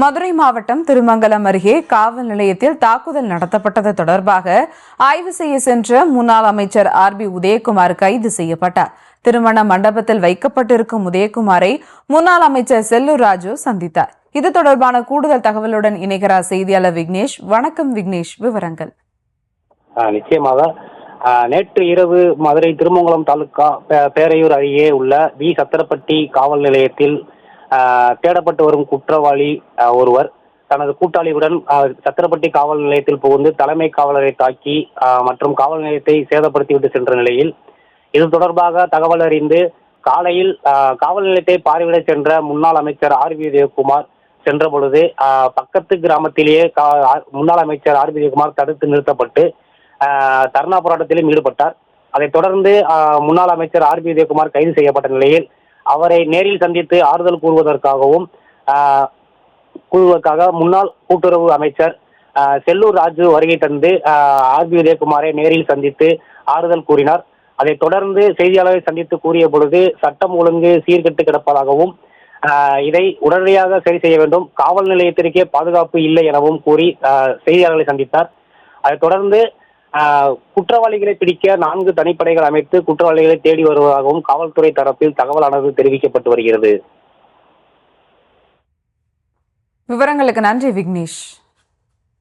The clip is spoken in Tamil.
மதுரை மாவட்டம் திருமங்கலம் அருகே காவல் நிலையத்தில் தாக்குதல் நடத்தப்பட்டது தொடர்பாக ஆய்வு செய்ய சென்ற முன்னாள் அமைச்சர் RB உதயகுமார் கைது செய்யப்பட்டார். திருமண மண்டபத்தில் வைக்கப்பட்டிருக்கும் உதயகுமாரை முன்னாள் அமைச்சர் செல்லூர் ராஜு சந்தித்தார். இது தொடர்பான கூடுதல் தகவலுடன் இணைகிறார் செய்தியாளர் விக்னேஷ். வணக்கம் விக்னேஷ், விவரங்கள். நிச்சயமாக நேற்று இரவு மதுரை திருமங்கலம் தாலுகா பேரையூர் அருகே உள்ள சத்திரப்பட்டி காவல் நிலையத்தில் தேடப்பட்டு வரும் குற்றவாளி ஒருவர் தனது கூட்டாளியுடன் சத்திரப்பட்டி காவல் நிலையத்தில் புகுந்து தலைமை காவலரை தாக்கி மற்றும் காவல் நிலையத்தை சேதப்படுத்திவிட்டு சென்ற நிலையில் இது தொடர்பாக தகவல் அறிந்து காலையில் காவல் நிலையத்தை பார்வையிட சென்ற முன்னாள் அமைச்சர் RB உதயகுமார் சென்ற பொழுது பக்கத்து கிராமத்திலேயே முன்னாள் அமைச்சர் RB உதயகுமார் தடுத்து நிறுத்தப்பட்டு தர்ணா போராட்டத்திலும் ஈடுபட்டார். அதைத் தொடர்ந்து முன்னாள் அமைச்சர் RB உதயகுமார் கைது செய்யப்பட்ட நிலையில் அவரை நேரில் சந்தித்து ஆறுதல் கூறுவதற்காக முன்னாள் கூட்டுறவு அமைச்சர் செல்லூர் ராஜு வருகை தந்து RB உதயகுமாரை நேரில் சந்தித்து ஆறுதல் கூறினார். அதைத் தொடர்ந்து செய்தியாளரை சந்தித்து கூறிய பொழுது சட்டம் ஒழுங்கு சீர்கெட்டு கிடப்பதாகவும் இதை உடனடியாக சரி செய்ய வேண்டும், காவல் நிலையத்திற்கே பாதுகாப்பு இல்லை எனவும் கூறி செய்தியாளர்களை சந்தித்தார். அதைத் தொடர்ந்து குற்றவாளிகளை பிடிக்க 4 தனிப்படைகள் அமைத்து குற்றவாளிகளை தேடி வருவதாகவும் காவல்துறை தரப்பில் தகவலானது தெரிவிக்கப்பட்டு வருகிறது. விவரங்களுக்கு நன்றி விக்னேஷ்.